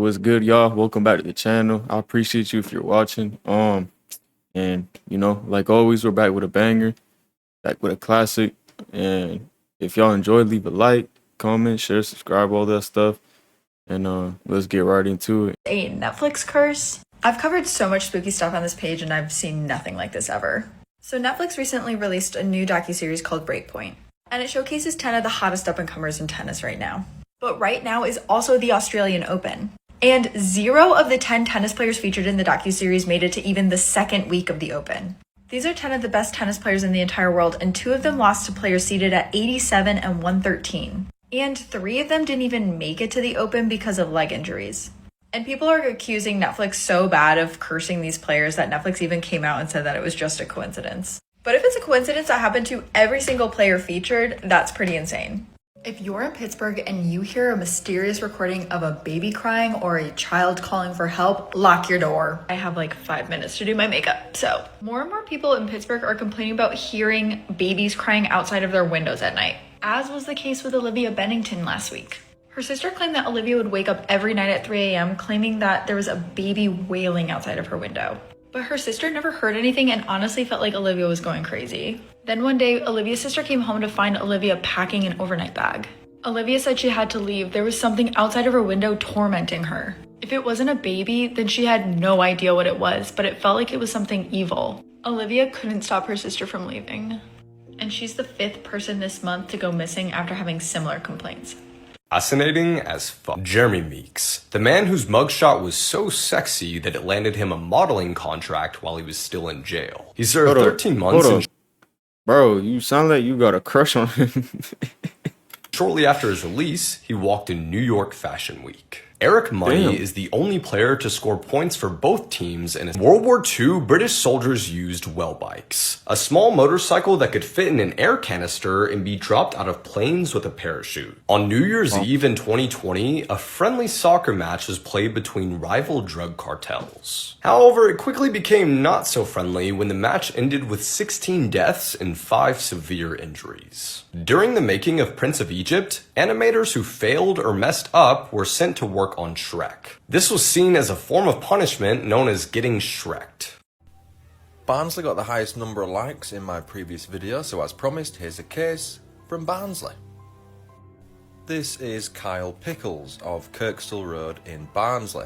What's good, y'all? Welcome back to the channel. I appreciate you if you're watching. And like always, we're back with a banger, back with a classic. And if y'all enjoyed, leave a like, comment, share, subscribe, all that stuff. And let's get right into it. A Netflix curse? I've covered so much spooky stuff on this page and I've seen nothing like this ever. So Netflix recently released a new docuseries called Breakpoint, and it showcases 10 of the hottest up-and-comers in tennis right now. But right now is also the Australian Open. And 0 of the 10 tennis players featured in the docuseries made it to even the second week of the Open. These are 10 of the best tennis players in the entire world, and 2 of them lost to players seeded at 87 and 113. And 3 of them didn't even make it to the Open because of leg injuries. And people are accusing Netflix so bad of cursing these players that Netflix even came out and said that it was just a coincidence. But if it's a coincidence that happened to every single player featured, that's pretty insane. If you're in Pittsburgh and you hear a mysterious recording of a baby crying or a child calling for help, lock your door. I have like 5 minutes to do my makeup. So more and more people in Pittsburgh are complaining about hearing babies crying outside of their windows at night, as was the case with Olivia Bennington last week. Her sister claimed that Olivia would wake up every night at 3 a.m. claiming that there was a baby wailing outside of her window. But her sister never heard anything and honestly felt like Olivia was going crazy. Then one day, Olivia's sister came home to find Olivia packing an overnight bag. Olivia said she had to leave. There was something outside of her window tormenting her. If it wasn't a baby, then she had no idea what it was, but it felt like it was something evil. Olivia couldn't stop her sister from leaving. And she's the 5th person this month to go missing after having similar complaints. Fascinating as fuck. Jeremy Meeks, the man whose mugshot was so sexy that it landed him a modeling contract while he was still in jail. He served 13 months in Bro, you sound like you got a crush on him. Shortly after his release, he walked in New York Fashion Week. Eric Money is the only player to score points for both teams, and in World War II, British soldiers used well bikes, a small motorcycle that could fit in an air canister and be dropped out of planes with a parachute. On New Year's Eve in 2020, a friendly soccer match was played between rival drug cartels. However, it quickly became not so friendly when the match ended with 16 deaths and 5 severe injuries. During the making of Prince of Egypt, animators who failed or messed up were sent to work on Shrek. This was seen as a form of punishment known as getting Shreked. Barnsley got the highest number of likes in my previous video, so as promised, here's a case from Barnsley. This is Kyle Pickles of Kirkstall Road in Barnsley.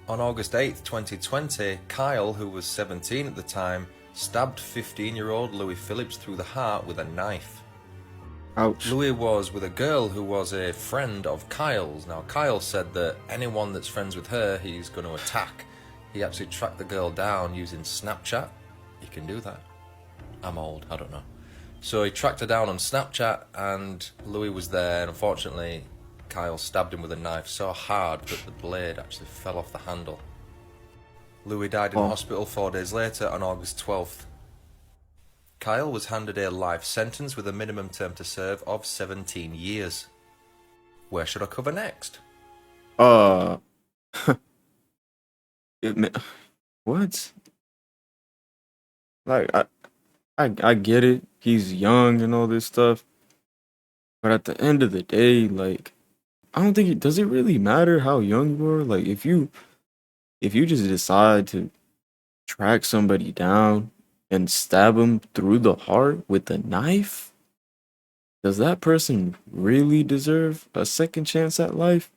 On August 8th, 2020, Kyle, who was 17 at the time, stabbed 15-year-old Louis Phillips through the heart with a knife. Ouch. Louis was with a girl who was a friend of Kyle's. Now, Kyle said that anyone that's friends with her, he's going to attack. He actually tracked the girl down using Snapchat. You can do that. I'm old, I don't know. So he tracked her down on Snapchat, and Louis was there, and unfortunately, Kyle stabbed him with a knife so hard that the blade actually fell off the handle. Louis died in hospital 4 days later on August 12th. Kyle was handed a life sentence with a minimum term to serve of 17 years. Where should I cover next? What? Like, I get it. He's young and all this stuff. But at the end of the day, like, I don't think does it really matter how young you are? Like, if you just decide to track somebody down and stab him through the heart with a knife, does that person really deserve a second chance at life?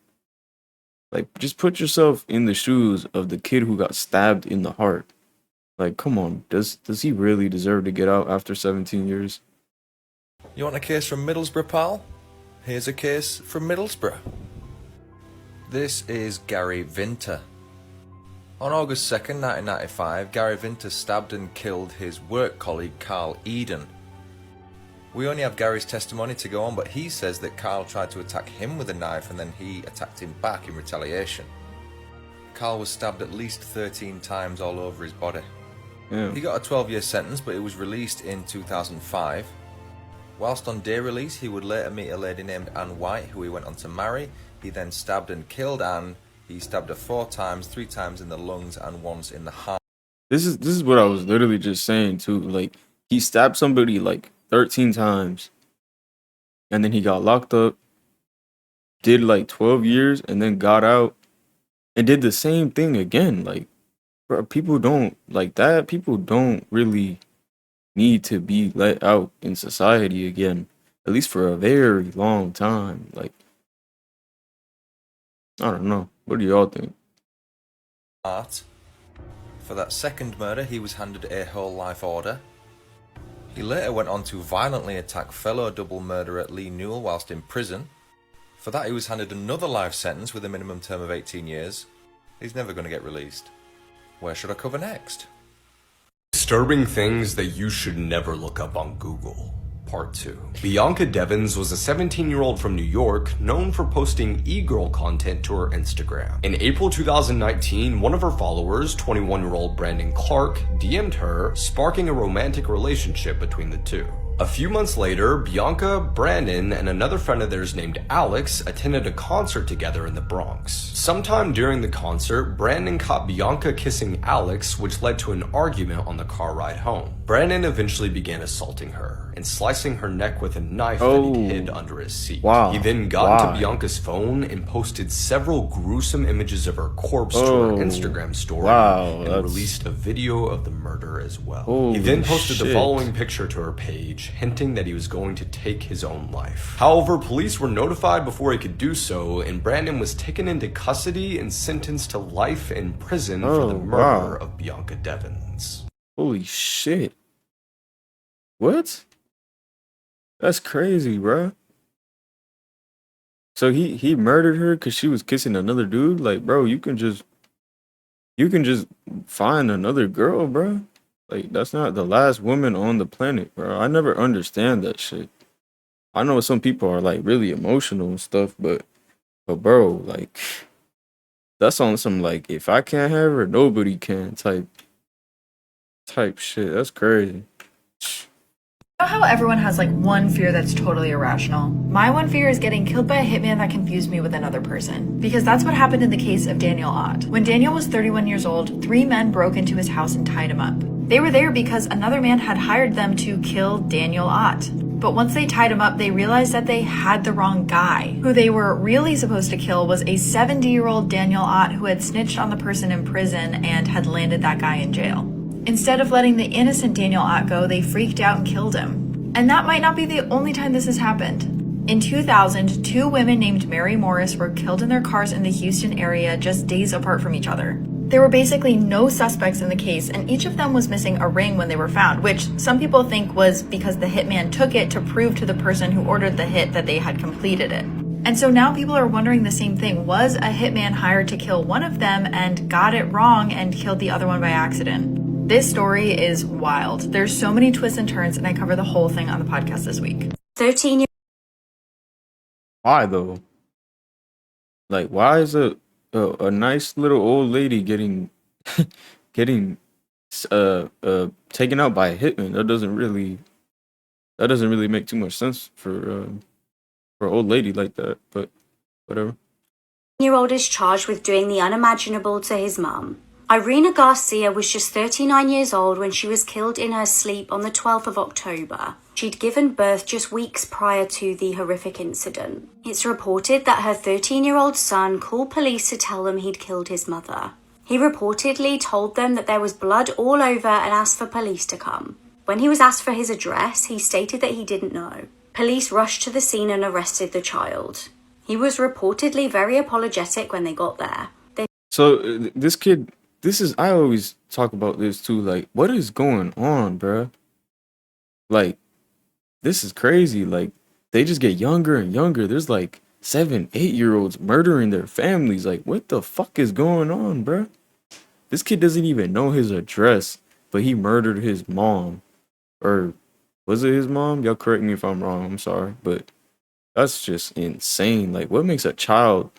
Like, just put yourself in the shoes of the kid who got stabbed in the heart. Like, come on, does he really deserve to get out after 17 years? You want a case from Middlesbrough, pal? Here's a case from Middlesbrough. This is Gary Vinter. On August 2nd, 1995, Gary Vinter stabbed and killed his work colleague Carl Eden. We only have Gary's testimony to go on, but he says that Carl tried to attack him with a knife and then he attacked him back in retaliation. Carl was stabbed at least 13 times all over his body. Yeah. He got a 12-year sentence, but he was released in 2005. Whilst on day release, he would later meet a lady named Anne White, who he went on to marry. He then stabbed and killed Anne. He stabbed her 4 times, 3 times in the lungs and once in the heart. This is what I was literally just saying too. Like, he stabbed somebody like 13 times, and then he got locked up, did like 12 years, and then got out and did the same thing again. Like, bro, people don't like that. People don't really need to be let out in society again, at least for a very long time. Like, I don't know. What do y'all think? Art. For that second murder, he was handed a whole life order. He later went on to violently attack fellow double murderer Lee Newell whilst in prison. For that, he was handed another life sentence with a minimum term of 18 years. He's never going to get released. Where should I cover next? Disturbing things that you should never look up on Google. Part 2. Bianca Devans was a 17-year-old from New York known for posting e-girl content to her Instagram. In April 2019, one of her followers, 21-year-old Brandon Clark, DM'd her, sparking a romantic relationship between the two. A few months later, Bianca, Brandon, and another friend of theirs named Alex attended a concert together in the Bronx. Sometime during the concert, Brandon caught Bianca kissing Alex, which led to an argument on the car ride home. Brandon eventually began assaulting her and slicing her neck with a knife that he'd hid under his seat. Wow. He then got into Bianca's phone and posted several gruesome images of her corpse to her Instagram story and released a video of the murder as well. He then posted the following picture to her page, hinting that he was going to take his own life. However, police were notified before he could do so, and Brandon was taken into custody and sentenced to life in prison for the murder of Bianca Devans. Holy shit. What? That's crazy, bro. So he murdered her because she was kissing another dude? Like, bro, you can just find another girl, bro. Like, that's not the last woman on the planet, bro. I never understand that shit. I know some people are like really emotional and stuff, but bro, like, that's on some like, if I can't have her, nobody can type shit. That's crazy. You know how everyone has like one fear that's totally irrational? My one fear is getting killed by a hitman that confused me with another person. Because that's what happened in the case of Daniel Ott. When Daniel was 31 years old, 3 men broke into his house and tied him up. They were there because another man had hired them to kill Daniel Ott. But once they tied him up, they realized that they had the wrong guy. Who they were really supposed to kill was a 70-year-old Daniel Ott who had snitched on the person in prison and had landed that guy in jail. Instead of letting the innocent Daniel Ott go, they freaked out and killed him. And that might not be the only time this has happened. In 2000, 2 women named Mary Morris were killed in their cars in the Houston area just days apart from each other. There were basically no suspects in the case, and each of them was missing a ring when they were found, which some people think was because the hitman took it to prove to the person who ordered the hit that they had completed it. And so now people are wondering the same thing. Was a hitman hired to kill one of them and got it wrong and killed the other one by accident? This story is wild. There's so many twists and turns, and I cover the whole thing on the podcast this week. 13 Why though? Like, why is a nice little old lady getting taken out by a hitman? That doesn't really make too much sense for an old lady like that. But whatever. year-old is charged with doing the unimaginable to his mum. Irina Garcia was just 39 years old when she was killed in her sleep on the 12th of October. She'd given birth just weeks prior to the horrific incident. It's reported that her 13-year-old son called police to tell them he'd killed his mother. He reportedly told them that there was blood all over and asked for police to come. When he was asked for his address, he stated that he didn't know. Police rushed to the scene and arrested the child. He was reportedly very apologetic when they got there. So this kid, I always talk about this too. Like, what is going on, bruh? Like, this is crazy. Like, they just get younger and younger. There's like 7, 8-year-olds murdering their families. Like, what the fuck is going on, bruh? This kid doesn't even know his address, but he murdered his mom. Or was it his mom? Y'all correct me if I'm wrong. I'm sorry. But that's just insane. Like, what makes a child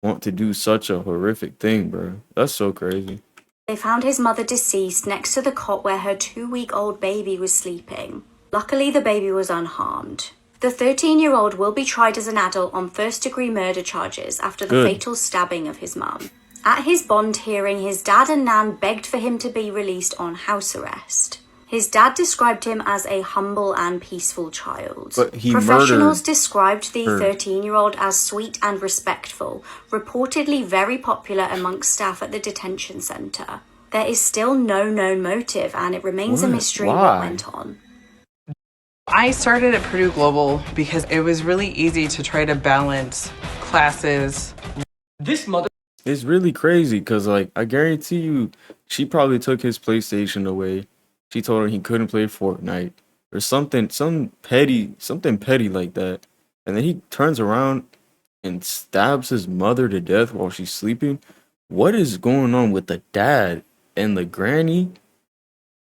want to do such a horrific thing, bro? That's so crazy. They found his mother deceased next to the cot where her 2-week-old baby was sleeping. Luckily, the baby was unharmed. The 13-year-old will be tried as an adult on first-degree murder charges after the fatal stabbing of his mum. At his bond hearing, his dad and Nan begged for him to be released on house arrest. His dad described him as a humble and peaceful child. But he Professionals murdered described the her. 13-year-old as sweet and respectful, reportedly very popular amongst staff at the detention centre. There is still no known motive, and it remains a What? mystery Why? what went on. I started at Purdue Global because it was really easy to try to balance classes. This mother. It's really crazy because, like, I guarantee you, she probably took his PlayStation away. She told him he couldn't play Fortnite or something, something petty like that. And then he turns around and stabs his mother to death while she's sleeping. What is going on with the dad and the granny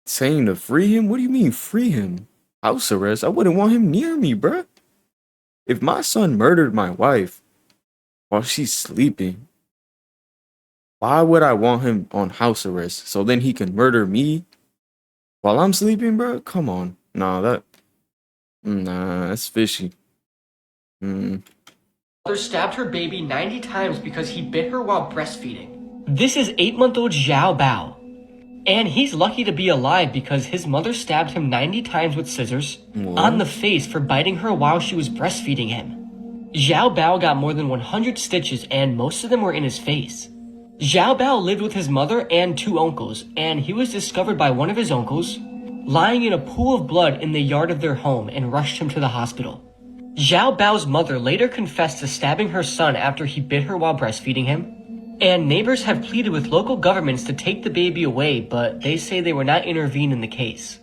saying to free him? What do you mean free him? House arrest? I wouldn't want him near me, bruh. If my son murdered my wife while she's sleeping, why would I want him on house arrest so then he can murder me while I'm sleeping, bro? Come on. Nah, that's fishy. Mother stabbed her baby 90 times because he bit her while breastfeeding. This is 8-month-old Xiao Bao. And he's lucky to be alive because his mother stabbed him 90 times with scissors on the face for biting her while she was breastfeeding him. Xiao Bao got more than 100 stitches and most of them were in his face. Xiao Bao lived with his mother and 2 uncles, and he was discovered by one of his uncles lying in a pool of blood in the yard of their home and rushed him to the hospital. Xiao Bao's mother later confessed to stabbing her son after he bit her while breastfeeding him, and neighbors have pleaded with local governments to take the baby away, but they say they would not intervene in the case.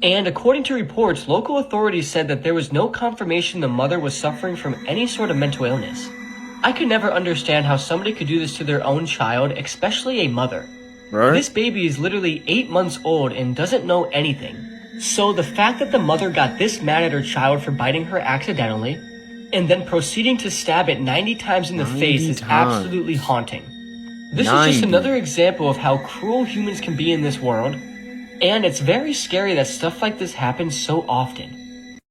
And according to reports, local authorities said that there was no confirmation the mother was suffering from any sort of mental illness. I could never understand how somebody could do this to their own child, especially a mother. Right? This baby is literally 8 months old and doesn't know anything. So the fact that the mother got this mad at her child for biting her accidentally, and then proceeding to stab it 90 times in the 90 face is times. absolutely haunting. This is 90. just another example of how cruel humans can be in this world, and it's very scary that stuff like this happens so often.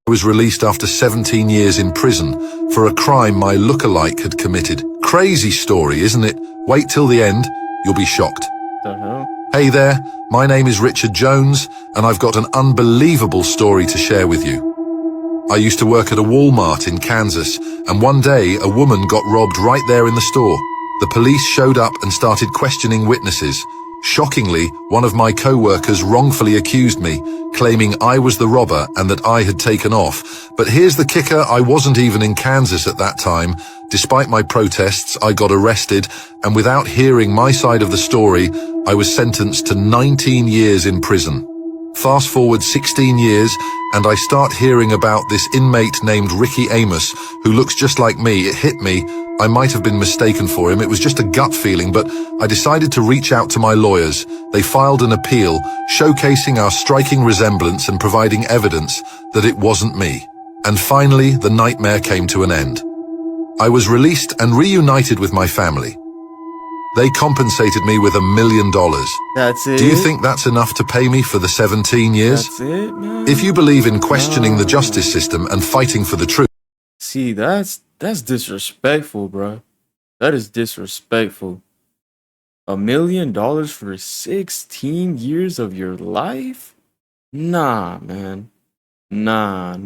I was released after 17 years in prison for a crime my lookalike had committed. Crazy story, isn't it? Wait till the end, you'll be shocked. The hell? Hey there, my name is Richard Jones, and I've got an unbelievable story to share with you. I used to work at a Walmart in Kansas, and one day a woman got robbed right there in the store. The police showed up and started questioning witnesses. Shockingly, one of my co-workers wrongfully accused me, claiming I was the robber and that I had taken off. But here's the kicker, I wasn't even in Kansas at that time. Despite my protests, I got arrested, and without hearing my side of the story, I was sentenced to 19 years in prison. Fast forward 16 years, and I start hearing about this inmate named Ricky Amos, who looks just like me. It hit me. I might have been mistaken for him. It was just a gut feeling, but I decided to reach out to my lawyers. They filed an appeal, showcasing our striking resemblance and providing evidence that it wasn't me. And finally, the nightmare came to an end. I was released and reunited with my family. They compensated me with $1 million. That's it? Do you think that's enough to pay me for the 17 years? That's it, man? If you believe in questioning the justice system and fighting for the truth, See, that's disrespectful, bro. That is disrespectful. $1 million for 16 years of your life? Nah, man. Nah.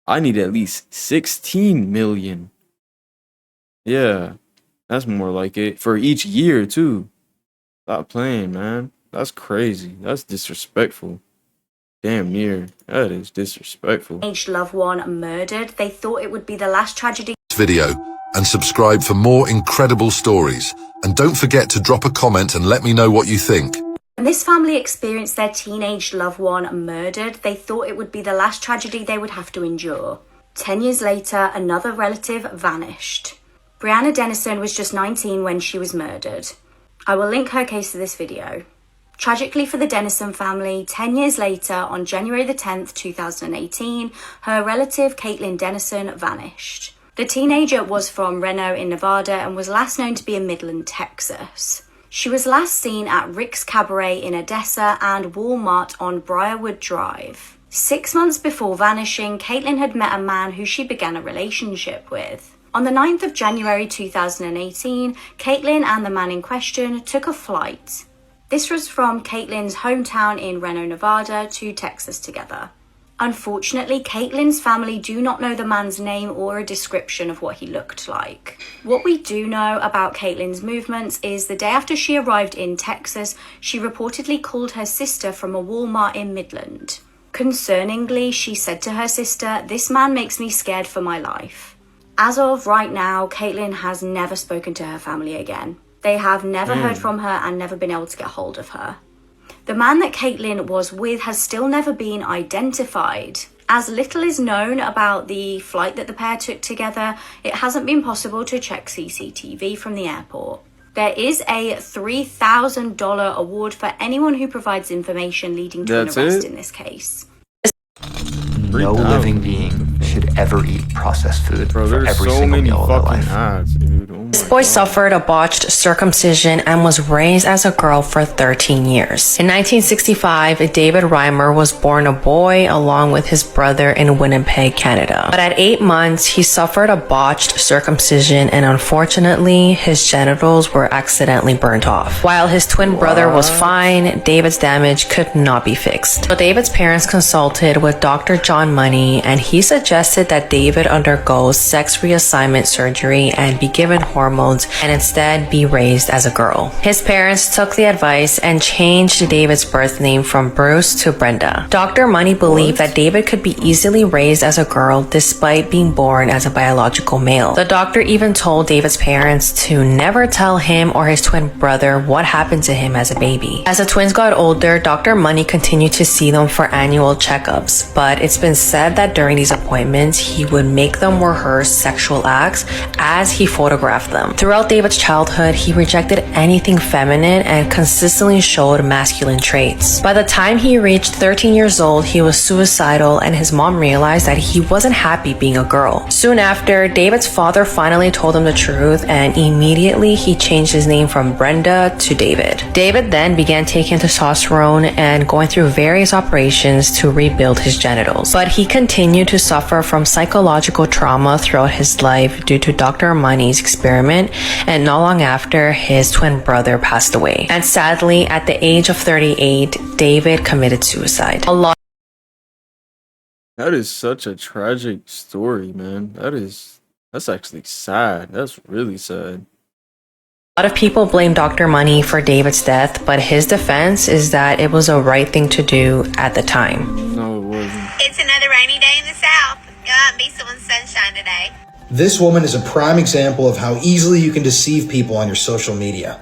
I need at least 16 million. Yeah, that's more like it. For each year, too. Stop playing, man. That's crazy. That's disrespectful. Damn near. That is disrespectful. Teenage loved one murdered. They thought it would be the last tragedy. video and subscribe for more incredible stories. And don't forget to drop a comment and let me know what you think. When this family experienced their teenage loved one murdered, they thought it would be the last tragedy they would have to endure. 10 years later, another relative vanished. Bianca Dennison was just 19 when she was murdered. I will link her case to this video. Tragically for the Dennison family, 10 years later, on January the 10th, 2018, her relative Caitlyn Dennison vanished. The teenager was from Reno in Nevada and was last known to be in Midland, Texas. She was last seen at Rick's Cabaret in Odessa and Walmart on Briarwood Drive. 6 months before vanishing, Caitlyn had met a man who she began a relationship with. On the 9th of January 2018, Caitlyn and the man in question took a flight. This was from Caitlyn's hometown in Reno, Nevada to Texas together. Unfortunately, Caitlyn's family do not know the man's name or a description of what he looked like. What we do know about Caitlyn's movements is the day after she arrived in Texas, she reportedly called her sister from a Walmart in Midland. Concerningly, she said to her sister, "This man makes me scared for my life." As of right now, Caitlyn has never spoken to her family again. They have never heard from her and never been able to get hold of her. The man that Caitlyn was with has still never been identified. As little is known about the flight that the pair took together, it hasn't been possible to check CCTV from the airport. There is a $3,000 award for anyone who provides information leading to an arrest in this case. No living being should ever eat processed food Bro, for there's every so single many meal of their fucking life. ads, dude. Oh This my boy God. suffered a botched circumcision and was raised as a girl for 13 years. In 1965, David Reimer was born a boy along with his brother in Winnipeg, Canada. But at 8 months, he suffered a botched circumcision and unfortunately, his genitals were accidentally burnt off. While his twin brother was fine, David's damage could not be fixed. So David's parents consulted with Dr. John Money and he suggested that David undergo sex reassignment surgery and be given hormones and instead be raised as a girl. His parents took the advice and changed David's birth name from Bruce to Brenda. Dr. Money believed that David could be easily raised as a girl despite being born as a biological male. The doctor even told David's parents to never tell him or his twin brother what happened to him as a baby. As the twins got older, Dr. Money continued to see them for annual checkups, but it's been said that during these appointments, he would make them rehearse sexual acts as he photographed them. Throughout David's childhood, he rejected anything feminine and consistently showed masculine traits. By the time he reached 13 years old, he was suicidal and his mom realized that he wasn't happy being a girl. Soon after, David's father finally told him the truth and immediately he changed his name from Brenda to David. David then began taking testosterone and going through various operations to rebuild his genitals. But he continued to suffer from psychological trauma throughout his life due to Dr. Money's experiment, and not long after, his twin brother passed away. And sadly, at the age of 38, David committed suicide. That is such a tragic story, man. That's actually sad. That's really sad. A lot of people blame Dr. Money for David's death, but his defense is that it was a right thing to do at the time. No, it wasn't. It's another rainy day in the South. Go out and be some sunshine today. This woman is a prime example of how easily you can deceive people on your social media.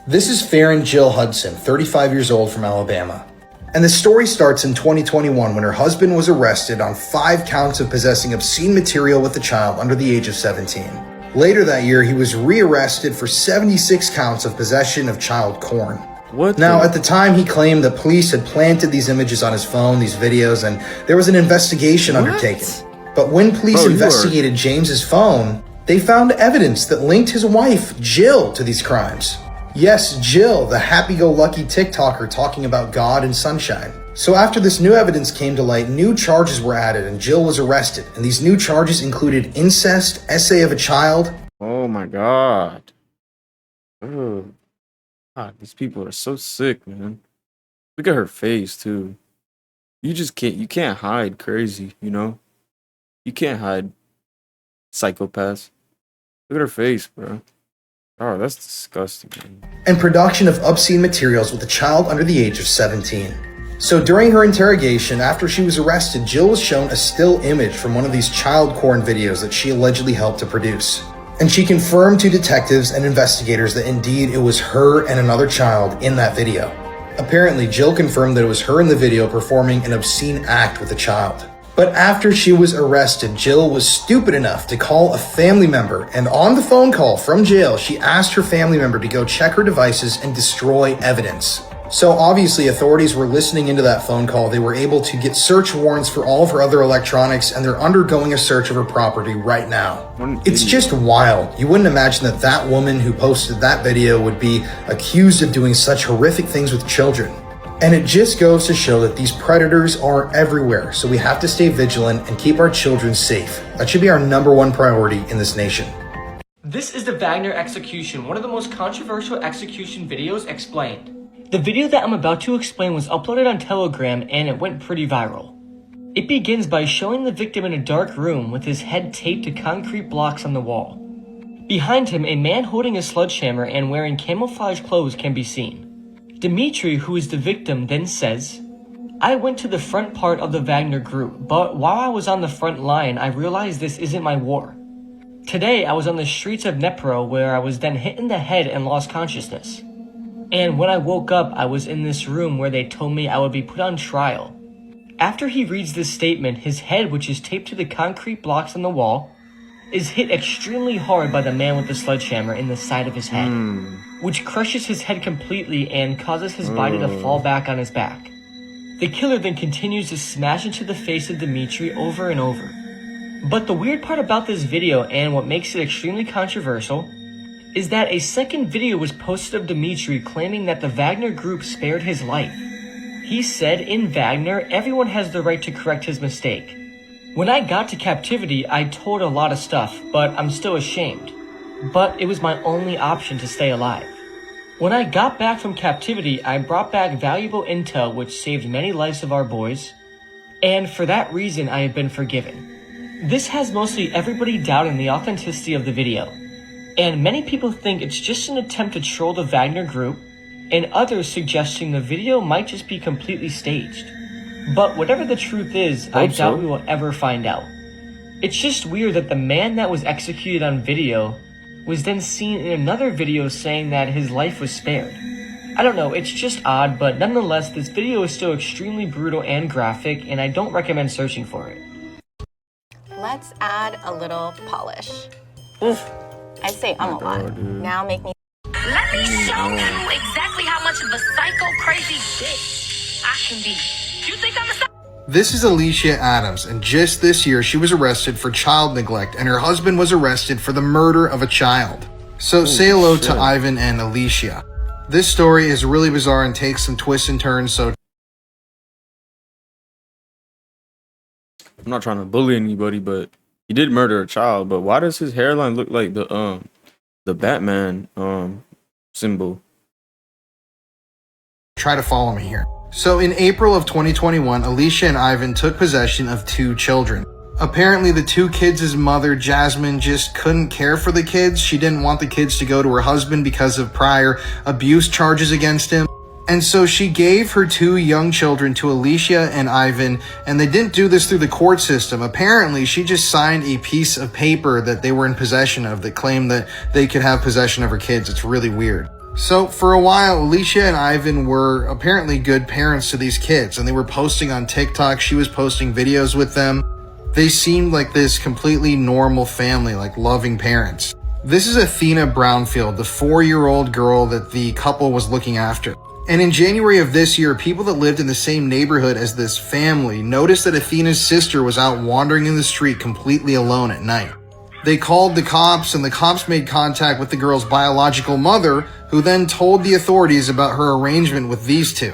This is Farron Jill Hudson, 35 years old from Alabama. And the story starts in 2021 when her husband was arrested on 5 counts of possessing obscene material with a child under the age of 17. Later that year, he was rearrested for 76 counts of possession of child porn. Now, at the time, he claimed that police had planted these images on his phone, these videos, and there was an investigation undertaken. But when police investigated James's phone, they found evidence that linked his wife, Jill, to these crimes. Yes, Jill, the happy-go-lucky TikToker talking about God and sunshine. So after this new evidence came to light, new charges were added and Jill was arrested. And these new charges included incest, essay of a child. Oh my God. Oh. God, these people are so sick, man. Look at her face, too. You can't hide crazy, you know? You can't hide psychopaths. Look at her face, bro. Oh, that's disgusting, man. And production of obscene materials with a child under the age of 17. So during her interrogation, after she was arrested, Jill was shown a still image from one of these child porn videos that she allegedly helped to produce. And she confirmed to detectives and investigators that indeed it was her and another child in that video. Apparently, Jill confirmed that it was her in the video performing an obscene act with a child. But after she was arrested, Jill was stupid enough to call a family member, and on the phone call from jail, she asked her family member to go check her devices and destroy evidence. So obviously authorities were listening into that phone call. They were able to get search warrants for all of her other electronics, and they're undergoing a search of her property right now. It's just wild. You wouldn't imagine that that woman who posted that video would be accused of doing such horrific things with children. And it just goes to show that these predators are everywhere, so we have to stay vigilant and keep our children safe. That should be our #1 priority in this nation. This is the Wagner execution, one of the most controversial execution videos explained. The video that I'm about to explain was uploaded on Telegram and it went pretty viral. It begins by showing the victim in a dark room with his head taped to concrete blocks on the wall. Behind him, a man holding a sledgehammer and wearing camouflage clothes can be seen. Dimitri, who is the victim, then says, "I went to the front part of the Wagner group, but while I was on the front line, I realized this isn't my war. Today, I was on the streets of Dnipro where I was then hit in the head and lost consciousness. And when I woke up, I was in this room where they told me I would be put on trial." After he reads this statement, his head, which is taped to the concrete blocks on the wall, is hit extremely hard by the man with the sledgehammer in the side of his head, which crushes his head completely and causes his body to fall back on his back. The killer then continues to smash into the face of Dimitri over and over. But the weird part about this video, and what makes it extremely controversial, is that a second video was posted of Dimitri claiming that the Wagner group spared his life. He said in Wagner, everyone has the right to correct his mistake. When I got to captivity, I told a lot of stuff, but I'm still ashamed. But it was my only option to stay alive. When I got back from captivity, I brought back valuable intel which saved many lives of our boys, and for that reason I have been forgiven. This has mostly everybody doubting the authenticity of the video, and many people think it's just an attempt to troll the Wagner group, and others suggesting the video might just be completely staged. But whatever the truth is, I doubt we will ever find out. It's just weird that the man that was executed on video was then seen in another video saying that his life was spared. I don't know, it's just odd, but nonetheless, this video is still extremely brutal and graphic, and I don't recommend searching for it. Let's add a little polish. I say a lot. Now make me... Let me show you exactly how much of a psycho crazy bitch I can be. You think I'm a... This is Alicia Adams, and just this year she was arrested for child neglect, and her husband was arrested for the murder of a child. So say hello to Ivan and Alicia. This story is really bizarre and takes some twists and turns, so... I'm not trying to bully anybody, but he did murder a child. But why does his hairline look like the Batman symbol? Try to follow me here. So in April of 2021, Alicia and Ivan took possession of 2 children. Apparently the 2 kids' mother, Jasmine, just couldn't care for the kids. She didn't want the kids to go to her husband because of prior abuse charges against him. And so she gave her 2 young children to Alicia and Ivan, and they didn't do this through the court system. Apparently, she just signed a piece of paper that they were in possession of that claimed that they could have possession of her kids. It's really weird. So for a while, Alicia and Ivan were apparently good parents to these kids, and they were posting on TikTok. She was posting videos with them. They seemed like this completely normal family, like loving parents. This is Athena Brownfield, the 4-year-old girl that the couple was looking after. And in January of this year, people that lived in the same neighborhood as this family noticed that Athena's sister was out wandering in the street completely alone at night. They called the cops, and the cops made contact with the girl's biological mother, who then told the authorities about her arrangement with these 2.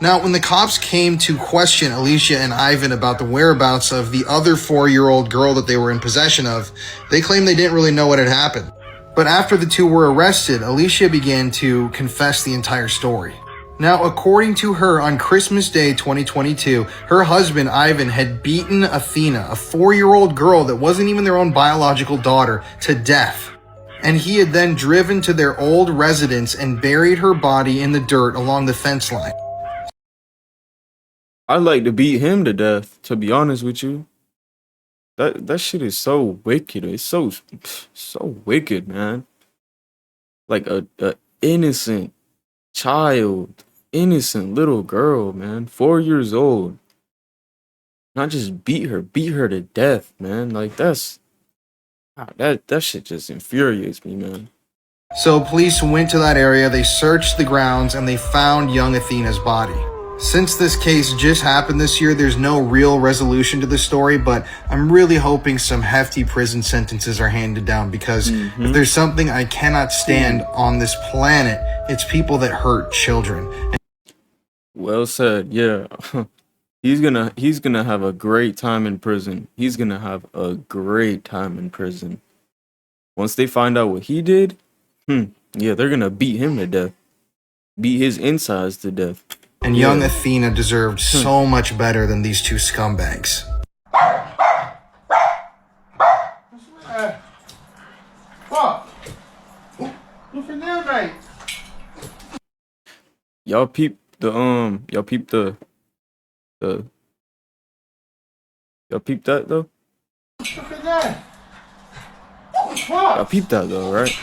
Now, when the cops came to question Alicia and Ivan about the whereabouts of the other 4-year-old girl that they were in possession of, they claimed they didn't really know what had happened. But after the 2 were arrested, Alicia began to confess the entire story. Now, according to her, on Christmas Day 2022, her husband, Ivan, had beaten Athena, a 4-year-old girl that wasn't even their own biological daughter, to death. And he had then driven to their old residence and buried her body in the dirt along the fence line. I'd like to beat him to death, to be honest with you. That shit is so wicked. It's so wicked, man. Like a innocent child, innocent little girl, man, 4 years old. Not just beat her to death, man. Like that shit just infuriates me, man. So police went to that area, they searched the grounds, and they found young Athena's body. Since this case just happened this year, there's no real resolution to the story, but I'm really hoping some hefty prison sentences are handed down, because if there's something I cannot stand on this planet, it's people that hurt children. Well said, yeah. He's gonna have a great time in prison. He's gonna have a great time in prison. Once they find out what he did, yeah, they're gonna beat him to death. beat his insides to death. And young Athena deserved so much better than these two scumbags. Y'all peep the y'all peep that though? Y'all peep that though, right?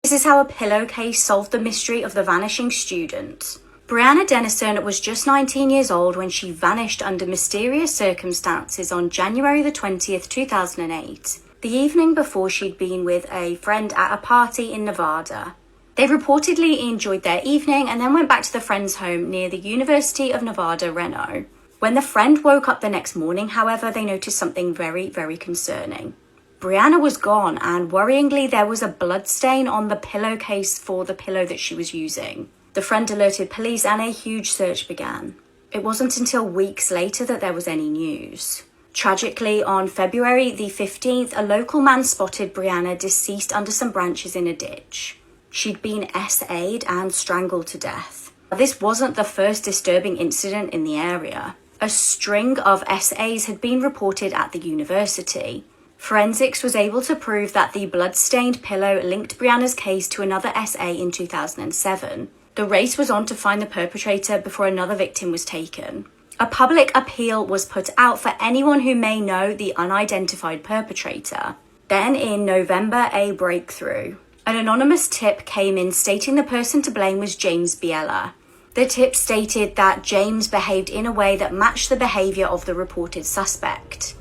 This is how a pillowcase solved the mystery of the vanishing student. Bianca Dennison was just 19 years old when she vanished under mysterious circumstances on January the 20th, 2008, the evening before she'd been with a friend at a party in Nevada. They reportedly enjoyed their evening and then went back to the friend's home near the University of Nevada, Reno. When the friend woke up the next morning, however, they noticed something very, very concerning. Bianca was gone, and worryingly, there was a blood stain on the pillowcase for the pillow that she was using. The friend alerted police and a huge search began. It wasn't until weeks later that there was any news. Tragically, on February the 15th, a local man spotted Bianca deceased under some branches in a ditch. She'd been SA'd and strangled to death. This wasn't the first disturbing incident in the area. A string of SAs had been reported at the university. Forensics was able to prove that the blood-stained pillow linked Bianca's case to another SA in 2007. The race was on to find the perpetrator before another victim was taken. A public appeal was put out for anyone who may know the unidentified perpetrator. Then in November, a breakthrough. An anonymous tip came in stating the person to blame was James Biella. The tip stated that James behaved in a way that matched the behavior of the reported suspect.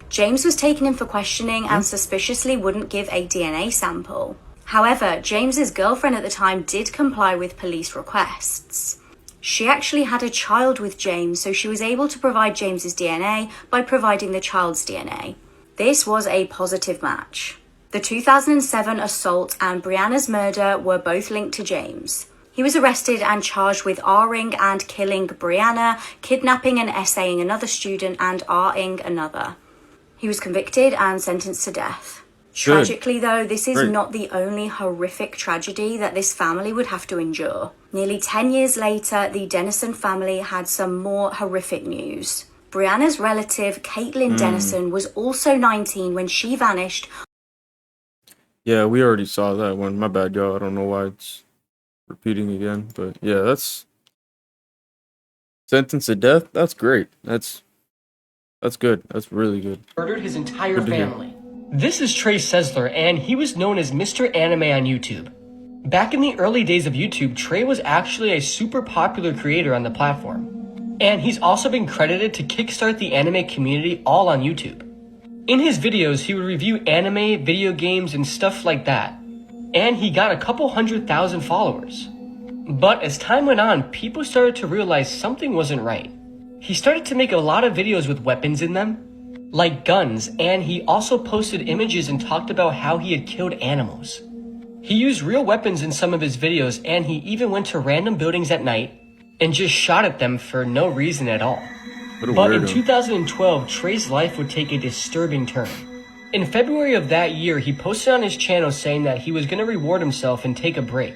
James was taken in for questioning and suspiciously wouldn't give a DNA sample. However, James's girlfriend at the time did comply with police requests. She actually had a child with James, so she was able to provide James's DNA by providing the child's DNA. This was a positive match. The 2007 assault and Bianca's murder were both linked to James. He was arrested and charged with R-ing and killing Bianca, kidnapping and SAing another student, and R-ing another. He was convicted and sentenced to death. Tragically, though, this is not the only horrific tragedy that this family would have to endure. Nearly 10 years later, the Dennison family had some more horrific news. Bianca's relative, Caitlyn Dennison, was also 19 when she vanished. Yeah, we already saw that one. My bad, y'all. I don't know why it's repeating again, but yeah, that's sentence to death. That's great. That's good. That's really good. Murdered his entire family. This is Trey Sesler, and he was known as Mr. Anime on YouTube. Back in the early days of YouTube, Trey was actually a super popular creator on the platform. And he's also been credited to kickstart the anime community all on YouTube. In his videos, he would review anime, video games, and stuff like that. And he got a couple 100,000 followers. But as time went on, people started to realize something wasn't right. He started to make a lot of videos with weapons in them, like guns, and he also posted images and talked about how he had killed animals. He used real weapons in some of his videos, and he even went to random buildings at night and just shot at them for no reason at all. But in 2012, Trey's life would take a disturbing turn. In February of that year, he posted on his channel saying that he was going to reward himself and take a break.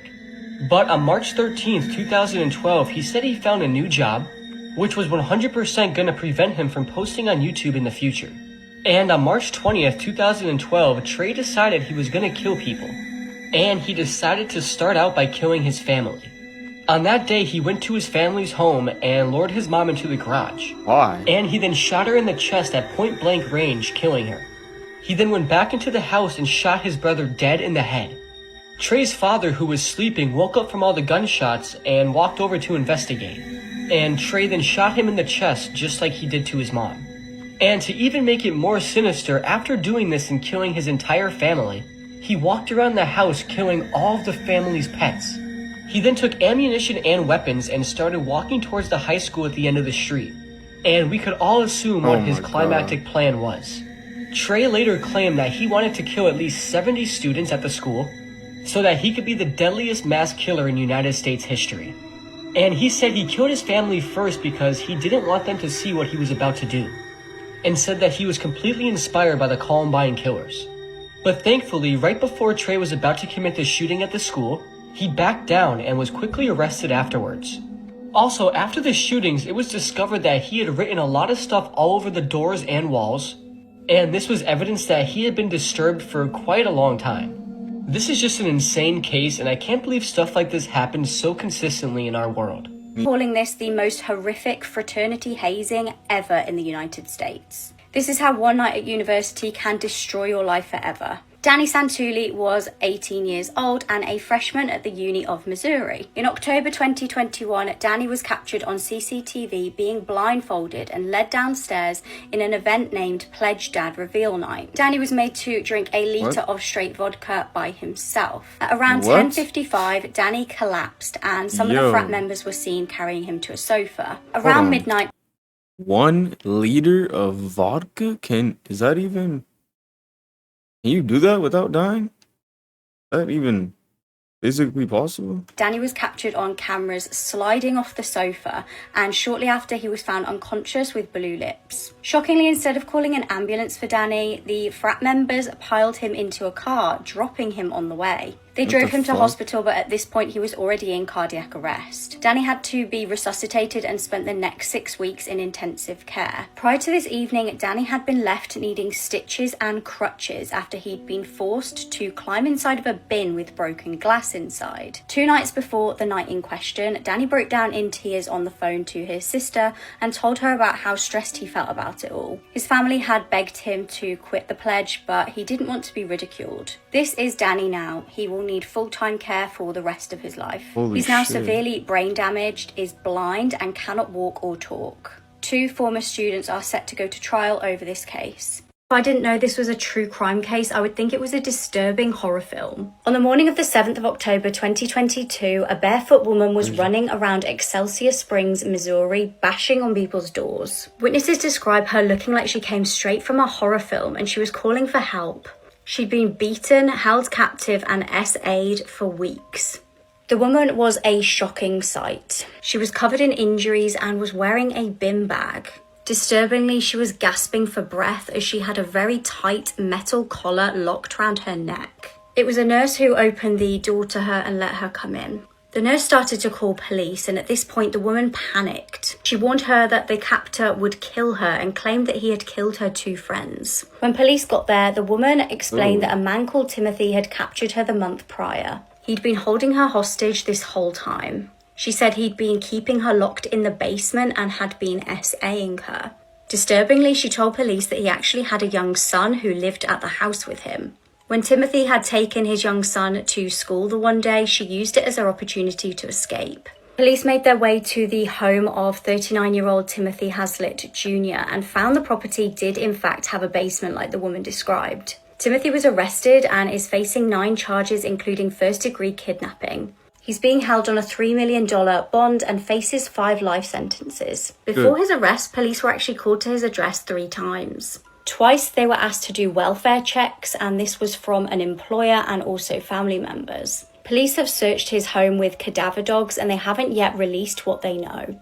But on March 13th, 2012, he said he found a new job, which was 100% going to prevent him from posting on YouTube in the future. And on March 20th, 2012, Trey decided he was going to kill people. And he decided to start out by killing his family. On that day, he went to his family's home and lured his mom into the garage. Why? And he then shot her in the chest at point-blank range, killing her. He then went back into the house and shot his brother dead in the head. Trey's father, who was sleeping, woke up from all the gunshots and walked over to investigate. And Trey then shot him in the chest just like he did to his mom. And to even make it more sinister, after doing this and killing his entire family, he walked around the house killing all of the family's pets. He then took ammunition and weapons and started walking towards the high school at the end of the street. And we could all assume what his climactic plan was. Trey later claimed that he wanted to kill at least 70 students at the school so that he could be the deadliest mass killer in United States history. And he said he killed his family first because he didn't want them to see what he was about to do, and said that he was completely inspired by the Columbine killers. But thankfully, right before Trey was about to commit the shooting at the school, he backed down and was quickly arrested afterwards. Also, after the shootings, it was discovered that he had written a lot of stuff all over the doors and walls, and this was evidence that he had been disturbed for quite a long time. This is just an insane case, and I can't believe stuff like this happens so consistently in our world. Calling this the most horrific fraternity hazing ever in the United States. This is how one night at university can destroy your life forever. Danny Santulli was 18 years old and a freshman at the Uni of Missouri. In October 2021, Danny was captured on CCTV being blindfolded and led downstairs in an event named Pledge Dad Reveal Night. Danny was made to drink a litre of straight vodka by himself. At around 10:55, Danny collapsed and some of the frat members were seen carrying him to a sofa. Around midnight... 1 liter of vodka? Is that even... Can you do that without dying? Is that even physically possible? Danny was captured on cameras sliding off the sofa, and shortly after he was found unconscious with blue lips. Shockingly, instead of calling an ambulance for Danny, the frat members piled him into a car, dropping him on the way. They drove him to hospital, but at this point he was already in cardiac arrest. Danny had to be resuscitated and spent the next 6 weeks in intensive care. Prior to this evening, Danny had been left needing stitches and crutches after he'd been forced to climb inside of a bin with broken glass inside. 2 nights before the night in question, Danny broke down in tears on the phone to his sister and told her about how stressed he felt about it all. His family had begged him to quit the pledge, but he didn't want to be ridiculed. This is Danny now. He will need full-time care for the rest of his life. He's now severely brain damaged, is blind, and cannot walk or talk. 2 former students are set to go to trial over this case. If I didn't know this was a true crime case, I would think it was a disturbing horror film. On the morning of the 7th of October 2022, a barefoot woman was running around Excelsior Springs, Missouri, bashing on people's doors. Witnesses describe her looking like she came straight from a horror film and she was calling for help. She'd been beaten, held captive, and SA'd for weeks. The woman was a shocking sight. She was covered in injuries and was wearing a bin bag. Disturbingly, she was gasping for breath as she had a very tight metal collar locked around her neck. It was a nurse who opened the door to her and let her come in. The nurse started to call police, and at this point the woman panicked. She warned her that the captor would kill her and claimed that he had killed her 2 friends. When police got there, the woman explained that a man called Timothy had captured her the month prior. He'd been holding her hostage this whole time. She said he'd been keeping her locked in the basement and had been SAing her. Disturbingly, she told police that he actually had a young son who lived at the house with him. When Timothy had taken his young son to school the one day, she used it as her opportunity to escape. Police made their way to the home of 39-year-old Timothy Hazlitt Jr. and found the property did in fact have a basement like the woman described. Timothy was arrested and is facing 9 charges, including first-degree kidnapping. He's being held on a $3 million bond and faces 5 life sentences. Before his arrest, police were actually called to his address 3 times. Twice they were asked to do welfare checks, and this was from an employer and also family members. Police have searched his home with cadaver dogs and they haven't yet released what they know.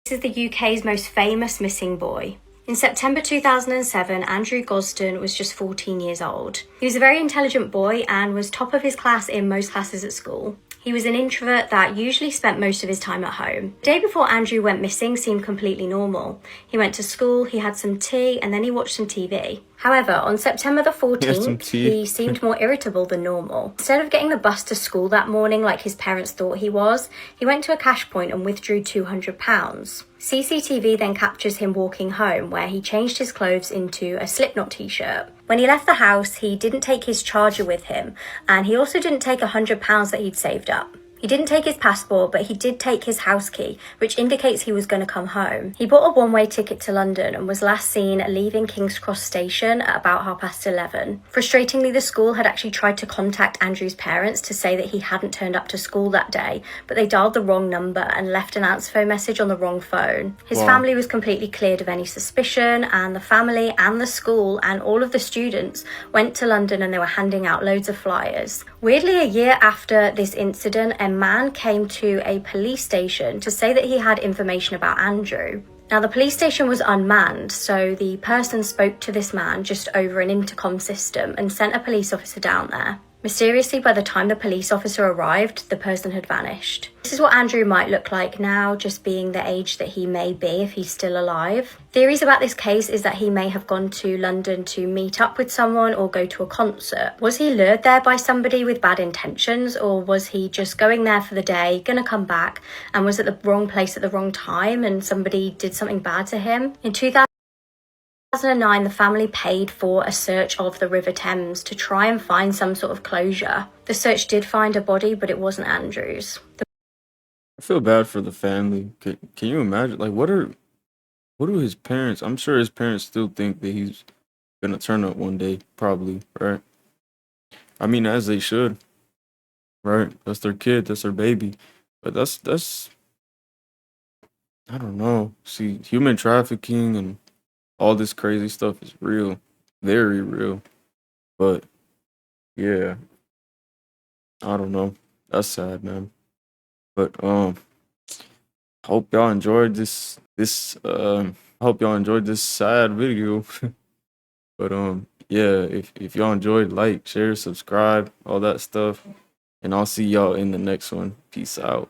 This is the UK's most famous missing boy. In September 2007, Andrew Gosden was just 14 years old. He was a very intelligent boy and was top of his class in most classes at school. He was an introvert that usually spent most of his time at home. The day before Andrew went missing seemed completely normal. He went to school, he had some tea, and then he watched some TV. However, on September the 14th, he seemed more irritable than normal. Instead of getting the bus to school that morning like his parents thought he was, he went to a cash point and withdrew £200. CCTV then captures him walking home, where he changed his clothes into a Slipknot t-shirt. When he left the house, he didn't take his charger with him, and he also didn't take £100 that he'd saved up. He didn't take his passport, but he did take his house key, which indicates he was going to come home. He bought a one-way ticket to London and was last seen leaving King's Cross station at about 11:30. Frustratingly, the school had actually tried to contact Andrew's parents to say that he hadn't turned up to school that day, but they dialed the wrong number and left an answer phone message on the wrong phone. His family was completely cleared of any suspicion, and the family and the school and all of the students went to London and they were handing out loads of flyers. Weirdly, a year after this incident, a man came to a police station to say that he had information about Andrew. Now, the police station was unmanned, so the person spoke to this man just over an intercom system and sent a police officer down there. Mysteriously, by the time the police officer arrived, the person had vanished. This is what Andrew might look like now, just being the age that he may be if he's still alive. Theories about this case is that he may have gone to London to meet up with someone or go to a concert. Was he lured there by somebody with bad intentions, or was he just going there for the day, gonna come back, and was at the wrong place at the wrong time and somebody did something bad to him? In 2009, the family paid for a search of the River Thames to try and find some sort of closure. The search did find a body, but it wasn't Andrew's. I feel bad for the family. Can you imagine? Like, what do his parents? I'm sure his parents still think that he's gonna turn up one day, probably, right? I mean, as they should, right? That's their kid, that's their baby. But that's I don't know. See, human trafficking and all this crazy stuff is real, very real. But yeah, I don't know. That's sad, man. But hope y'all enjoyed this hope y'all enjoyed this sad video. But yeah, if y'all enjoyed, like, share, subscribe, all that stuff. And I'll see y'all in the next one. Peace out.